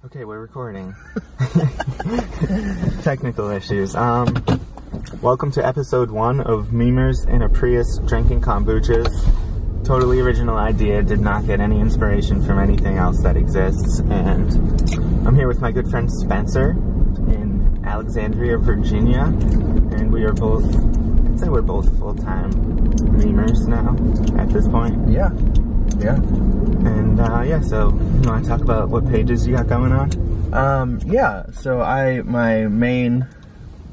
Okay, we're recording. Technical issues. Welcome to episode 1 of Memers in a Prius drinking kombuchas. Totally original idea, did not get any inspiration from anything else that exists. And I'm here with my good friend Spencer in Alexandria, Virginia. And we are both, I'd say we're both full-time memers now at this point. Yeah. And so you want to talk about what pages you got going on? So my main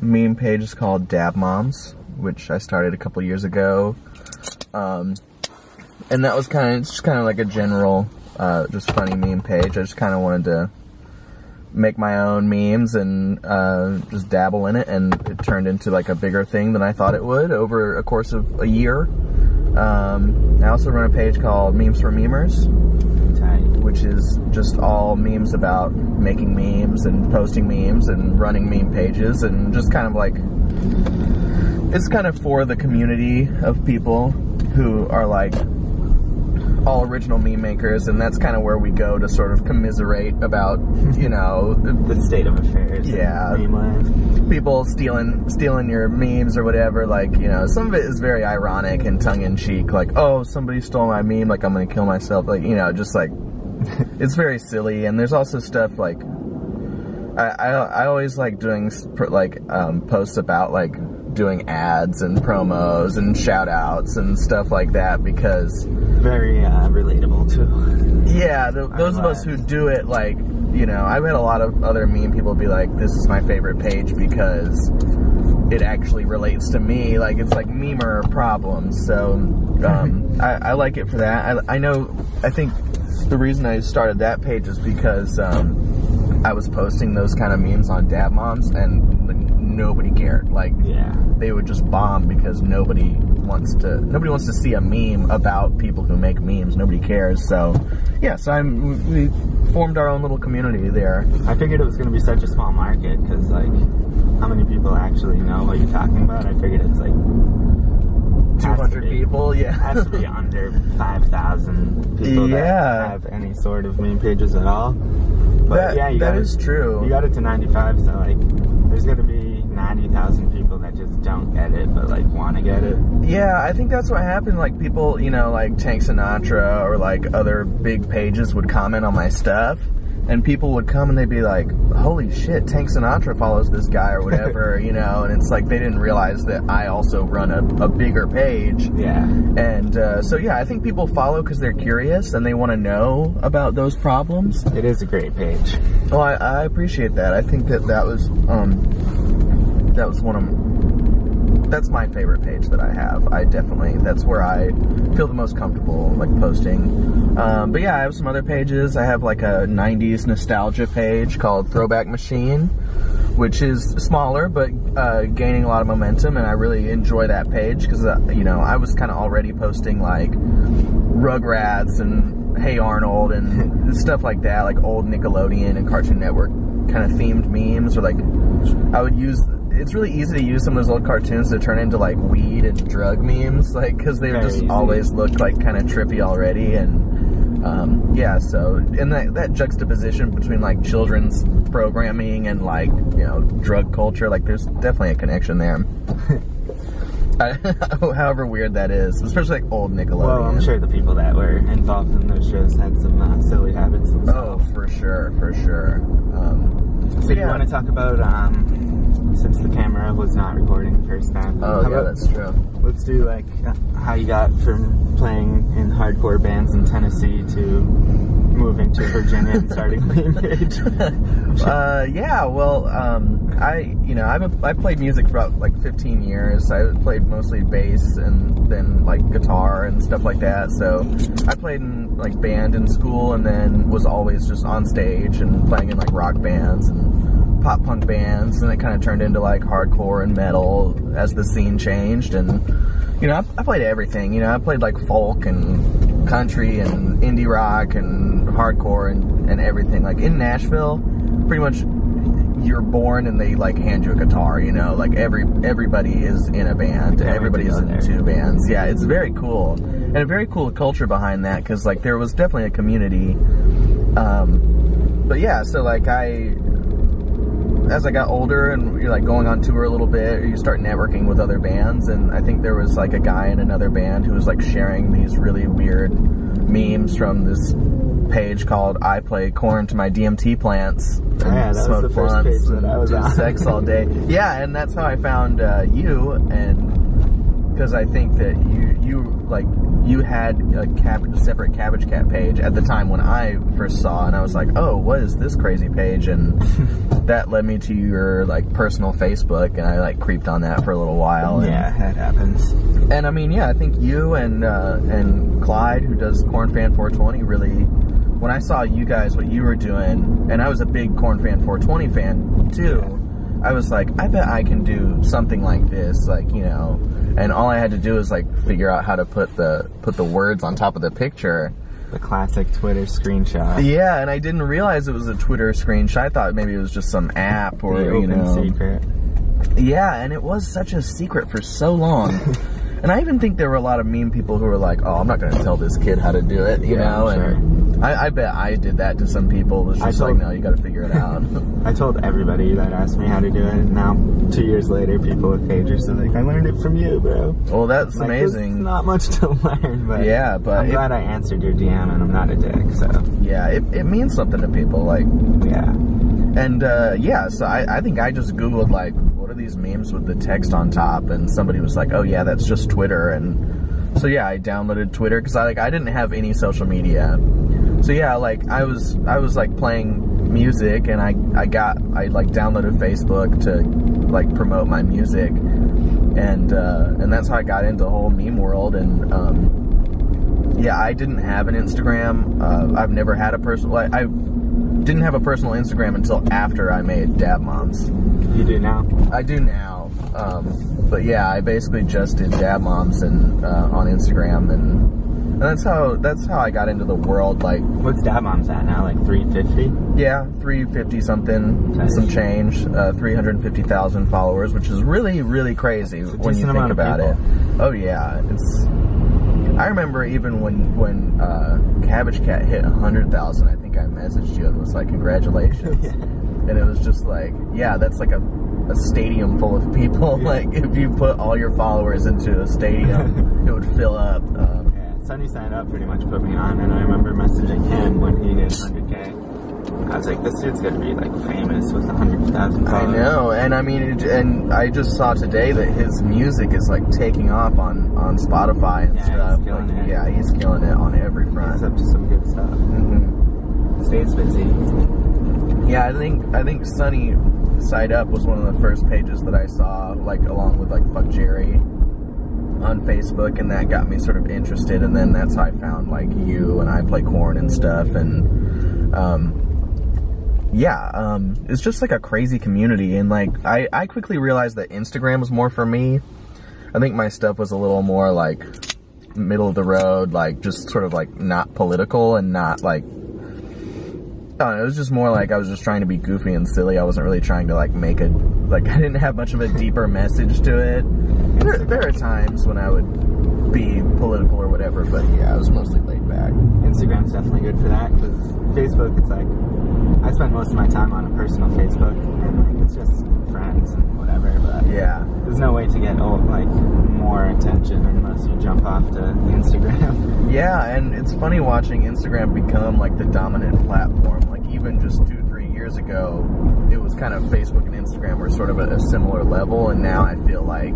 meme page is called Dab Moms, which I started a couple years ago. And that was just kind of like a general, just funny meme page. I just kind of wanted to make my own memes and just dabble in it, and it turned into like a bigger thing than I thought it would over a course of a year. I also run a page called Memes for Memers, which is just all memes about making memes and posting memes and running meme pages, and just kind of like, it's kind of for the community of people who are like all original meme makers, and that's kind of where we go to sort of commiserate about, you know, the state of affairs. Yeah. In meme land. People stealing your memes or whatever. Like, you know, some of it is very ironic and tongue-in-cheek, like, oh, somebody stole my meme, like I'm gonna kill myself, like, you know, just like it's very silly. And there's also stuff like I always like doing posts about like doing ads and promos and shout outs and stuff like that, because very relatable too. Yeah, those of us who do it, like, you know, I've had a lot of other meme people be like, this is my favorite page because it actually relates to me, like it's like memer problems. So I like it for that. I think the reason I started that page is because I was posting those kind of memes on Dab Moms, and nobody cared. Like, yeah, they would just bomb because nobody wants to see a meme about people who make memes. Nobody cares. So yeah, we formed our own little community there. I figured it was going to be such a small market because, like, how many people actually know what you're talking about? I figured it's like 200 people. Yeah, it has to be under 5,000 people that have any sort of meme pages at all. But that is true. You got it to 95, so like there's going to be 90,000 people that just don't get it, but like want to get it. Yeah, I think that's what happened. Like people, you know, like Tank Sinatra or like other big pages would comment on my stuff, and people would come and they'd be like, holy shit, Tank Sinatra follows this guy or whatever, you know, and it's like they didn't realize that I also run a bigger page. Yeah. And so yeah, I think people follow because they're curious and they want to know about those problems. It is a great page. Well, I appreciate that. I think that was that's my favorite page that I have. That's where I feel the most comfortable, like, posting. But yeah, I have some other pages. I have like a 90s nostalgia page called Throwback Machine, which is smaller, but gaining a lot of momentum, and I really enjoy that page because, you know, I was kind of already posting like Rugrats and Hey Arnold and stuff like that, like old Nickelodeon and Cartoon Network kind of themed memes, or like I would use. It's really easy to use some of those old cartoons to turn into like weed and drug memes, like, because they just always look like kind of trippy already. And yeah, so and that juxtaposition between like children's programming and like, you know, drug culture, like there's definitely a connection there. However weird that is, especially like old Nickelodeon. Well, I'm sure the people that were involved in those shows had some silly habits themselves. Oh, for sure. So you want to talk about, since the camera was not recording the first time. Oh, yeah, that's true. Let's do, like, how you got from playing in hardcore bands in Tennessee to moving to Virginia and starting a meme page. Yeah, well, I played music for about, like, 15 years. I played mostly bass and then, like, guitar and stuff like that. So I played in, like, band in school, and then was always just on stage and playing in, like, rock bands and pop punk bands, and it kind of turned into like hardcore and metal as the scene changed. And you know, I played everything. You know, I played like folk and country and indie rock and hardcore and everything. Like in Nashville, pretty much you're born and they like hand you a guitar. You know, like everybody is in a band. Everybody is in two bands. Yeah, it's very cool, and a very cool culture behind that, because like there was definitely a community. But But yeah, so like as I got older and you're like going on tour a little bit, you start networking with other bands, and I think there was like a guy in another band who was like sharing these really weird memes from this page called I Play Corn to My DMT Plants. And yeah, that was the first page that I was on. Sex all day. Yeah, and that's how I found you, and because I think that you had a separate Cabbage Cat page at the time when I first saw, and I was like, oh, what is this crazy page? And that led me to your like personal Facebook, and I like creeped on that for a little while. And, yeah, that happens. And I mean, yeah, I think you and Clyde, who does Corn Fan 420, really, when I saw you guys, what you were doing, and I was a big Corn Fan 420 fan too, I was like, I bet I can do something like this, like, you know, and all I had to do was like figure out how to put the words on top of the picture. The classic Twitter screenshot. Yeah, and I didn't realize it was a Twitter screenshot. I thought maybe it was just some app or, the open secret. Yeah, and it was such a secret for so long. And I even think there were a lot of meme people who were like, oh, I'm not going to tell this kid how to do it, you know? Sure. And I bet I did that to some people. It was just like, no, you got to figure it out. I told everybody that asked me how to do it, and now 2 years later, people with pages are like, I learned it from you, bro. Well, that's like, amazing. It's not much to learn, but yeah, but I'm glad I answered your DM, and I'm not a dick, so. Yeah, it means something to people, like. Yeah. And, yeah, so I think I just Googled, like, what are these memes with the text on top? And somebody was like, oh, yeah, that's just Twitter. And so, yeah, I downloaded Twitter because I didn't have any social media. So, yeah, like, I was like, playing music, and I like, downloaded Facebook to, like, promote my music. And that's how I got into the whole meme world. And, yeah, I didn't have an Instagram. I've never had a personal... I didn't have a personal Instagram until after I made Dab Moms. You do now? I do now. But yeah, I basically just did Dab Moms and on Instagram, and that's how I got into the world. Like, what's Dab Moms at now? Like 350? Yeah, 350 something, nice. Some change. 350,000 followers, which is really, really crazy when you think about it. Oh yeah, I remember even when Cabbage Cat hit 100,000, I think I messaged you and was like, congratulations. Yeah. And it was just like, yeah, that's like a stadium full of people. Yeah. Like, if you put all your followers into a stadium, it would fill up. Yeah, Sunny Side Up pretty much put me on, and I remember messaging him when he hit 100K. I was like, this dude's gonna be like famous with 100,000 followers. I know, and I mean, and I just saw today that his music is like taking off on Spotify and stuff. He's killing it. Yeah, he's killing it on every front. He's up to some good stuff. Mm-hmm. Stays busy. Yeah, I think Sunny Side Up was one of the first pages that I saw, like along with like Fuck Jerry on Facebook, and that got me sort of interested. And then that's how I found like you and I Play Corn and stuff, and yeah, it's just like a crazy community. And like I quickly realized that Instagram was more for me. I think my stuff was a little more like middle of the road, like just sort of like not political and not like, I don't know, it was just more like I was just trying to be goofy and silly. I wasn't really trying to like make I didn't have much of a deeper message to it. There are times when I would be political or whatever, but yeah, I was mostly laid back. Instagram's definitely good for that, because Facebook, it's like, I spend most of my time on a personal Facebook, and like it's just friends and whatever, but yeah, there's no way to get more attention unless you jump off to Instagram. Yeah, and it's funny watching Instagram become like the dominant platform. Like even just 2-3 years ago, it was kind of Facebook and Instagram were sort of at a similar level, and now I feel like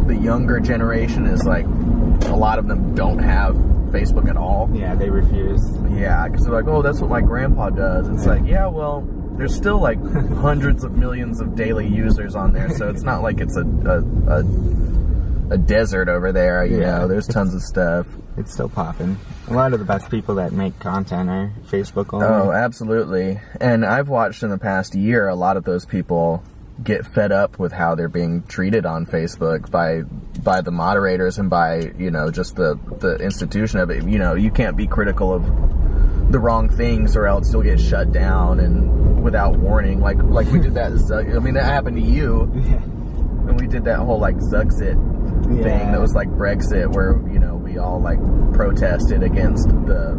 the younger generation is like, a lot of them don't have Facebook at all. Yeah, they refuse. Yeah, because they're like, oh, that's what my grandpa does. It's like, yeah, well, there's still like hundreds of millions of daily users on there, so it's not like it's a desert over there, you know, there's tons of stuff. It's still popping. A lot of the best people that make content are Facebook only. Oh, absolutely. And I've watched in the past year a lot of those people get fed up with how they're being treated on Facebook by the moderators and by, you know, just the institution of it. You know, you can't be critical of the wrong things or else you'll get shut down and without warning. Like we did that. I mean, that happened to you. Yeah. And we did that whole like Zuxit thing that was like Brexit, where, you know, we all like protested against the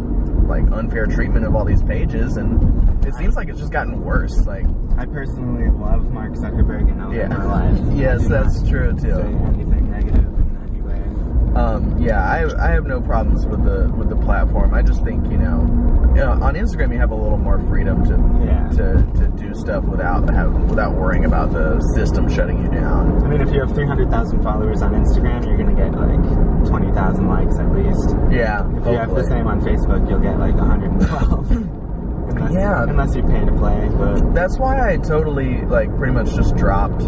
like unfair treatment of all these pages, and it seems like it's just gotten worse. Like, I personally love Mark Zuckerberg and know my life. Yes, that's true too. Say anything negative in any way. Yeah, I have no problems with the platform. I just think, you know, on Instagram you have a little more freedom to do stuff without worrying about the system shutting you down. I mean, if you have 300,000 followers on Instagram, you're gonna get like 20,000 likes at least. Yeah. If you have the same on Facebook, you'll get like 112. Unless you pay to play. But that's why I totally like pretty much just dropped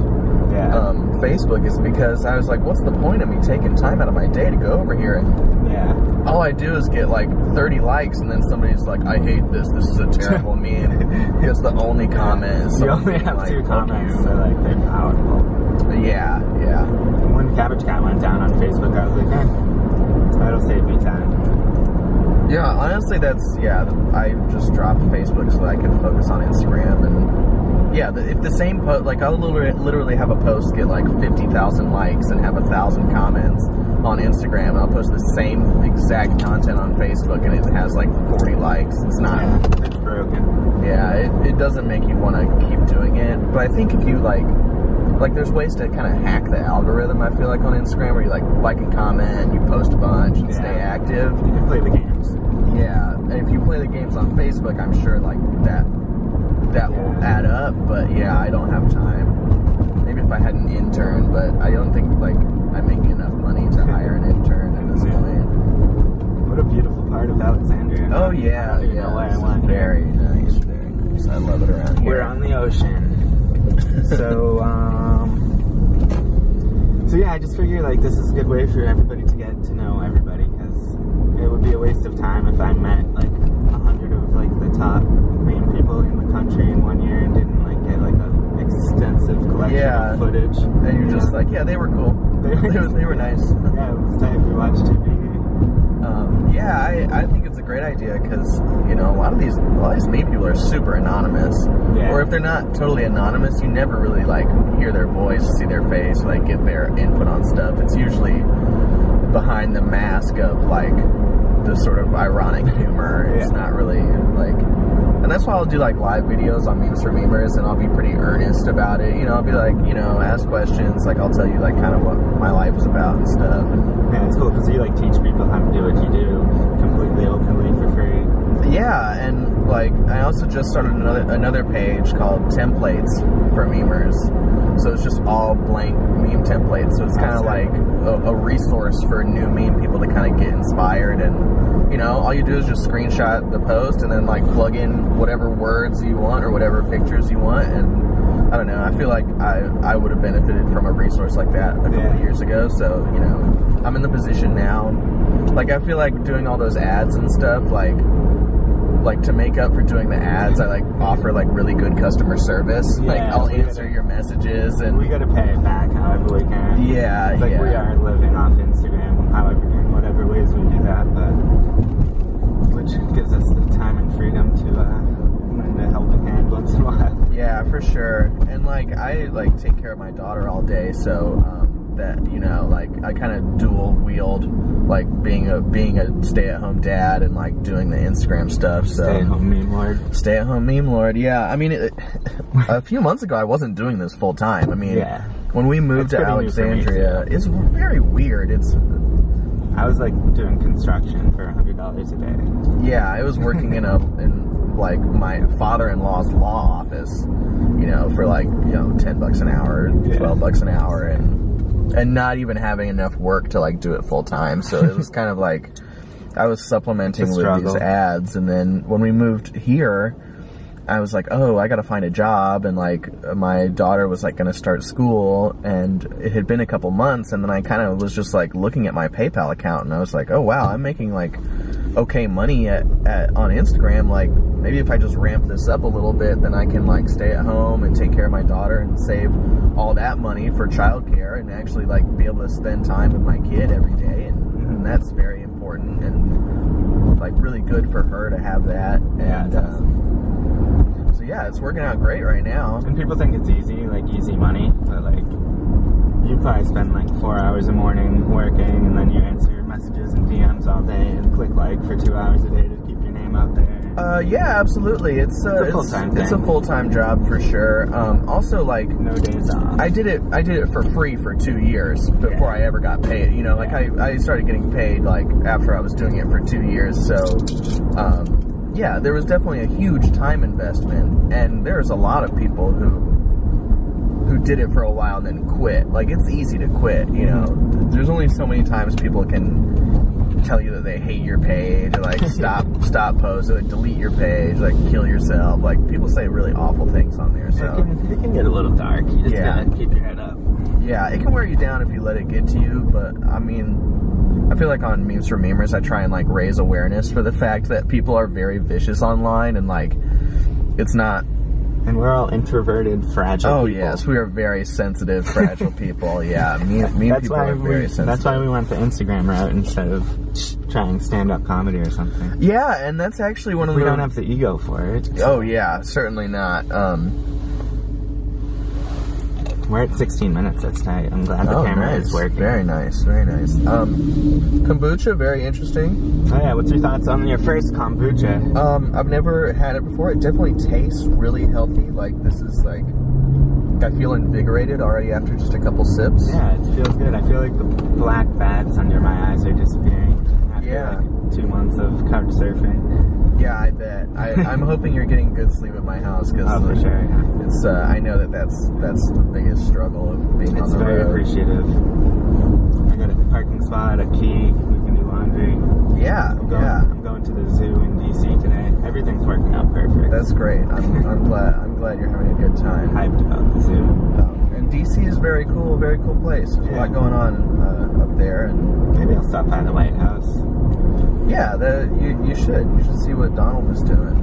Facebook, is because I was like, what's the point of me taking time out of my day to go over here and all I do is get like 30 likes, and then somebody's like, I hate this is a terrible meme. It's the only comment. You only have like, 2 comments, so like they're powerful. Yeah. When Cabbage Cat went down on Facebook, I was like, that'll save me time. Yeah, honestly, I just dropped Facebook so that I can focus on Instagram. And yeah, if the same post, like I'll literally have a post get like 50,000 likes and have 1,000 comments on Instagram, and I'll post the same exact content on Facebook and it has like 40 likes. It's not. Yeah, it's broken. Yeah, it doesn't make you want to keep doing it. But I think if you like there's ways to kind of hack the algorithm, I feel like, on Instagram, where you like and comment, you post a bunch and stay active. You can play the games. Yeah, and if you play the games on Facebook, I'm sure like that will add up. But yeah, I don't have time. Maybe if I had an intern, but I don't think like I'm making enough money to hire an intern at this point. What a beautiful part of Alexandria. Oh yeah, very nice, very nice. I love it around here. We're on the ocean. So yeah, I just figure like this is a good way for everybody to get to know everybody, because it would be a waste of time if I met like 100 of like the top main people in the country in 1 year and didn't like get like an extensive collection of footage. And you're just like, they were cool. They were nice. Yeah, it was time to watch TV. I think it's a great idea, because you know a lot of these meme people are super anonymous, or if they're not totally anonymous, you never really like hear their voice, see their face, like get their input on stuff. It's usually behind the mask of like the sort of ironic humor. It's not really like, and that's why I'll do like live videos on Memes for Memers, and I'll be pretty earnest about it. You know, I'll be like, you know, ask questions, like I'll tell you like kind of what my life is about and stuff. And yeah, it's cool because you like teach people how to do what you do completely openly for free. Yeah, and like I also just started another page called Templates for Memers. So it's just all blank meme templates. So it's kind of like a resource for new meme people to kind of get inspired. And you know, all you do is just screenshot the post and then like plug in whatever words you want or whatever pictures you want. And I don't know, I feel like I would have benefited from a resource like that a couple of years ago. So, you know, I'm in the position now. Like, I feel like doing all those ads and stuff, like to make up for doing the ads, I like offer like really good customer service. Like I'll answer your messages, and we gotta pay it back however we can. Yeah, it's like we are living off Instagram, however, in whatever ways we do that, but which gives us the time and freedom to lend a helping hand once in a while. Yeah, for sure. And like I like take care of my daughter all day, so that, you know, like I kind of dual wield like being a stay-at-home dad and like doing the Instagram stuff. So stay-at-home meme lord. Stay-at-home meme lord. Yeah, I mean, a few months ago I wasn't doing this full time. I mean, when we moved to Alexandria, it's very weird. I was like doing construction for $100 a day. Yeah, I was working in like my father-in-law's law office, you know, for like, you know, $10 an hour, $12 an hour, and not even having enough work to like do it full time. So it was kind of like I was supplementing with these ads. And then when we moved here, I was like, oh, I got to find a job. And like my daughter was like going to start school, and it had been a couple months. And then I kind of was just like looking at my PayPal account, and I was like, oh wow, I'm making like okay money on Instagram. Like maybe if I just ramp this up a little bit, then I can like stay at home and take care of my daughter and save all that money for childcare, and actually like be able to spend time with my kid every day. And that's very important, and like really good for her to have that. And so yeah, it's working out great right now. And people think it's easy, like easy money, but like you probably spend like 4 hours a morning working, and then you answer messages and DMs all day and click like for 2 hours a day to keep your name time out there? Yeah, absolutely. It's a full-time thing. It's a full-time job for sure. Also, like, no days off. I did it for free for 2 years before I ever got paid. You know, like I started getting paid like after I was doing it for 2 years. So, yeah, there was definitely a huge time investment, and there's a lot of people who did it for a while and then quit. Like, it's easy to quit. You know, there's only so many times people can tell you that they hate your page, or like stop posting, like delete your page, like kill yourself. Like, people say really awful things on there. So it can get a little dark. You just gotta keep your head up. Yeah, it can wear you down if you let it get to you. But I mean, I feel like on Memes for Memers, I try and like raise awareness for the fact that people are very vicious online, and like it's not. And we're all introverted, fragile people. Oh, yes, we are very sensitive, fragile people. Yeah, mean people are very sensitive. That's why we went the Instagram route instead of trying stand-up comedy or something. Yeah, and that's actually one of the... We don't have the ego for it. So. Oh, yeah, certainly not. We're at 16 minutes, that's tight. I'm glad the camera is working. Very nice, very nice. Kombucha, very interesting. Oh yeah, what's your thoughts on your first kombucha? I've never had it before. It definitely tastes really healthy. Like, this is like, I feel invigorated already after just a couple sips. Yeah, it feels good. I feel like the black bags under my eyes are disappearing after like 2 months of couch surfing. Yeah, I bet. I'm hoping you're getting good sleep at my house, because for sure. It's I know that's the biggest struggle of being on the road. It's very appreciative. I got a parking spot, a key. We can do laundry. Yeah, I'm going to the zoo in DC today. Everything's working out perfect. That's great. I'm glad you're having a good time. Hyped about the zoo. And DC is very cool place. There's a lot going on up there, and maybe I'll stop by the White House. Yeah, you should. You should see what Donald is doing.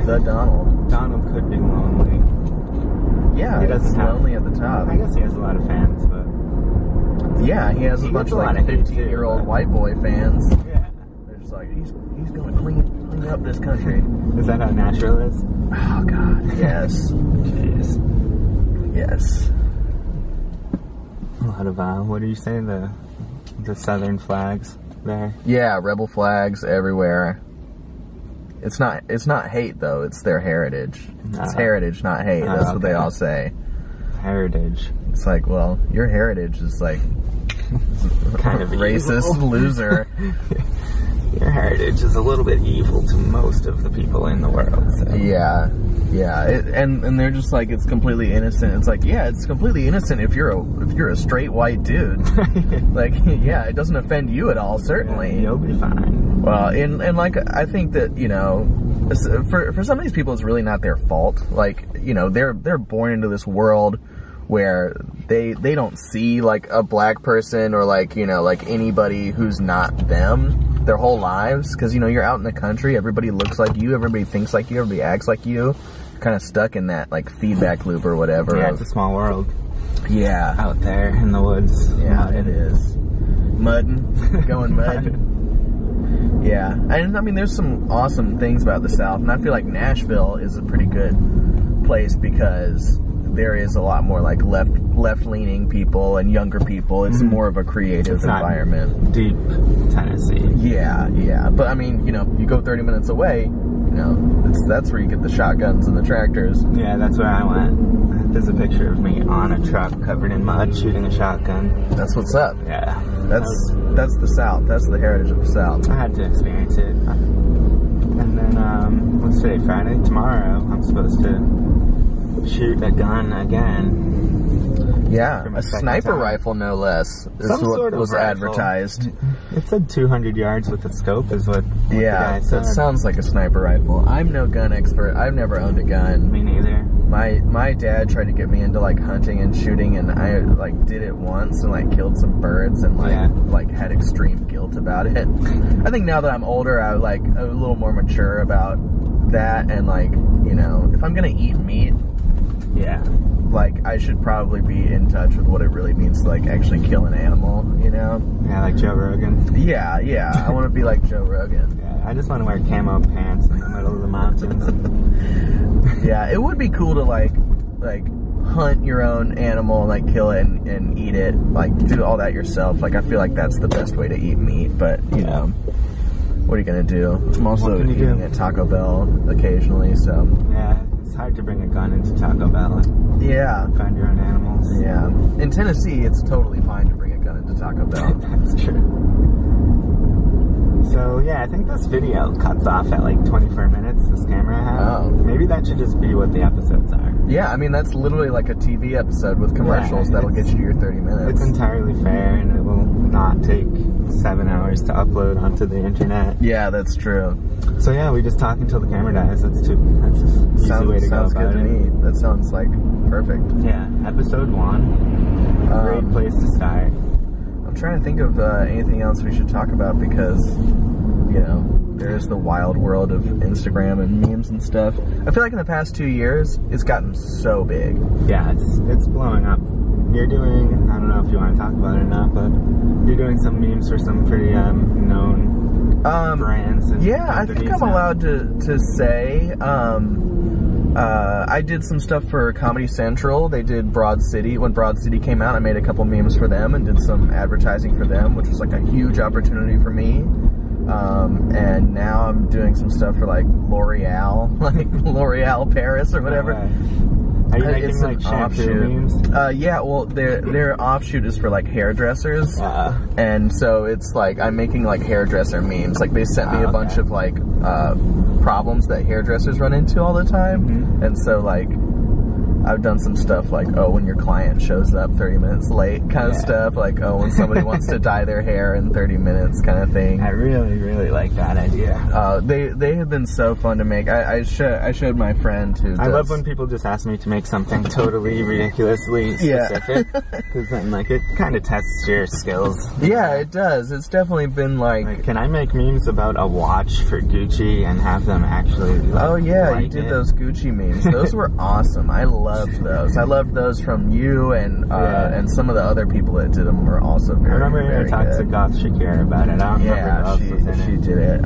The Donald. Donald could be lonely. Yeah, he's lonely at the top. I guess he has a lot of fans, but... Yeah, he has a bunch of like 15-year-old white boy fans. Yeah. They're just like, he's going to clean up this country. Is that how natural is? Oh, God. Yes. Jeez. Yes. A lot of, what do you say, the southern flags there? Yeah, rebel flags everywhere. It's not hate, though. It's their heritage. It's heritage, not hate. That's what they all say. Heritage. It's like, well, your heritage is like kind of racist evil. Loser. Your heritage is a little bit evil to most of the people in the world. So. Yeah. And they're just like, it's completely innocent. It's like, yeah, it's completely innocent if you're a straight white dude. Like, yeah, it doesn't offend you at all. Certainly, yeah, you'll be fine. Well, and like, I think that, you know, for some of these people, it's really not their fault. Like, you know, they're born into this world where they don't see like a black person or like, you know, like anybody who's not them their whole lives, because, you know, you're out in the country, everybody looks like you, everybody thinks like you, everybody acts like you. You're kind of stuck in that like feedback loop or whatever. Yeah, it's a small world. Yeah, out there in the woods. Yeah, it is. Mudding, going mud. Yeah, and I mean, there's some awesome things about the South, and I feel like Nashville is a pretty good place because there is a lot more like left-leaning people and younger people. It's more of a creative environment. Deep Tennessee. Yeah. But I mean, you know, you go 30 minutes away, you know, that's where you get the shotguns and the tractors. Yeah, that's where I went. There's a picture of me on a truck covered in mud shooting a shotgun. That's what's up. Yeah. That's the South. That's the heritage of the South. I had to experience it. And then, what's today? Friday? Tomorrow, I'm supposed to shoot a gun again. Yeah, a sniper rifle, no less. Some sort of was advertised. It said 200 yards with a scope is what the guy said. That sounds like a sniper rifle. I'm no gun expert. I've never owned a gun. Me neither. My dad tried to get me into like hunting and shooting, and I like did it once and like killed some birds and like had extreme guilt about it. I think now that I'm older, I'm like a little more mature about that, and like, you know, if I'm gonna eat meat, like, I should probably be in touch with what it really means to, like, actually kill an animal, you know? Yeah, like Joe Rogan. Yeah. I want to be like Joe Rogan. Yeah, I just want to wear camo pants in the middle of the mountains. Yeah, it would be cool to, like hunt your own animal and, like, kill it and eat it. Like, do all that yourself. Like, I feel like that's the best way to eat meat, but, you know. what are you gonna do? I'm also eating at Taco Bell occasionally, so. Yeah, it's hard to bring a gun into Taco Bell and find your own animals. Yeah. In Tennessee, it's totally fine to bring a gun into Taco Bell. That's true. So yeah, I think this video cuts off at like 24 minutes, this camera I have. Oh. Maybe that should just be what the episodes are. Yeah, I mean, that's literally like a TV episode with commercials that'll get you to your 30 minutes. It's entirely fair, and it will not take 7 hours to upload onto the internet. Yeah, that's true. So yeah, we just talk until the camera dies. That's an easy way to go about it. Sounds good to me. That sounds like perfect. Yeah, episode 1. Great place to start. I'm trying to think of anything else we should talk about because, you know, there's the wild world of Instagram and memes and stuff. I feel like in the past 2 years, it's gotten so big. Yeah, it's blowing up. You're doing, I don't know if you want to talk about it or not, but you're doing some memes for some pretty known brands. And yeah, I think I'm allowed to say. I did some stuff for Comedy Central. They did Broad City. When Broad City came out, I made a couple memes for them and did some advertising for them, which was like a huge opportunity for me. And now I'm doing some stuff for like L'Oreal, like L'Oreal Paris or whatever. Are you making like shampoo memes? Yeah, well, their offshoot is for like hairdressers, and so it's like I'm making like hairdresser memes. Like they sent me a bunch of like problems that hairdressers run into all the time, and so like I've done some stuff like, oh, when your client shows up 30 minutes late kind of stuff, like, oh, when somebody wants to dye their hair in 30 minutes kind of thing. I really, really like that idea. They have been so fun to make. I showed my friend who I love when people just ask me to make something totally ridiculously specific, because then like it kind of tests your skills. Yeah, it does. It's definitely been like can I make memes about a watch for Gucci and have them actually like, oh yeah, you did those Gucci memes. Those were awesome. I loved those. I loved those from you and some of the other people that did them were also very, I remember very I talked to Goth Shakira about it. I don't remember who else was in she did it.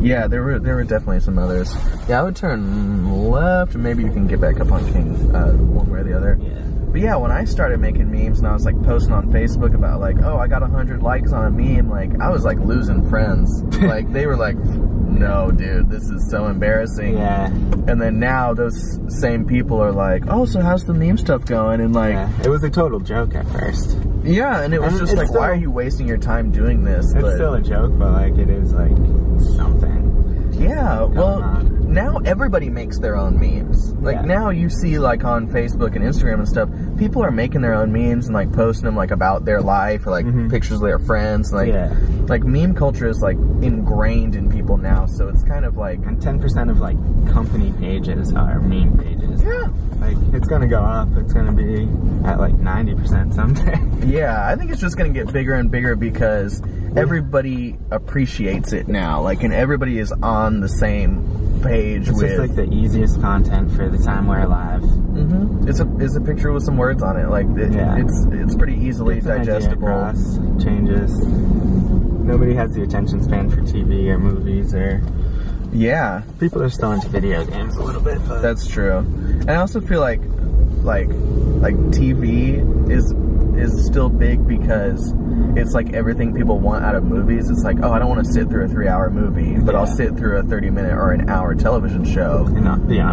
Yeah, there were definitely some others. Yeah, I would turn left, and maybe you can get back up on King one way or the other. Yeah. But yeah, when I started making memes and I was like posting on Facebook about like, oh, I got 100 likes on a meme, like I was like losing friends. Like they were like, no, dude, this is so embarrassing. Yeah. And then now those same people are like, oh, so how's the meme stuff going? And like, it was a total joke at first. Yeah, and it was just like, why are you wasting your time doing this? It's still a joke, but like it is like something. Yeah, well, now everybody makes their own memes. Like now you see like on Facebook and Instagram and stuff, people are making their own memes and like posting them like about their life or like pictures of their friends. Like meme culture is like ingrained in people now, so it's kind of like. And 10% of like company pages are meme pages. Yeah. Like it's gonna go up. It's gonna be at like 90% someday. Yeah, I think it's just gonna get bigger and bigger because everybody appreciates it now. Like, and everybody is on the same page. It's just like the easiest content for the time we're alive. It's a picture with some words on it. Like it's pretty easily digestible. Changes. Nobody has the attention span for TV or movies or. Yeah, people are still into video games a little bit. But. That's true. And I also feel like TV is still big because it's like everything people want out of movies. It's like, oh, I don't want to sit through a 3-hour movie, but I'll sit through a 30-minute or an hour television show. And not be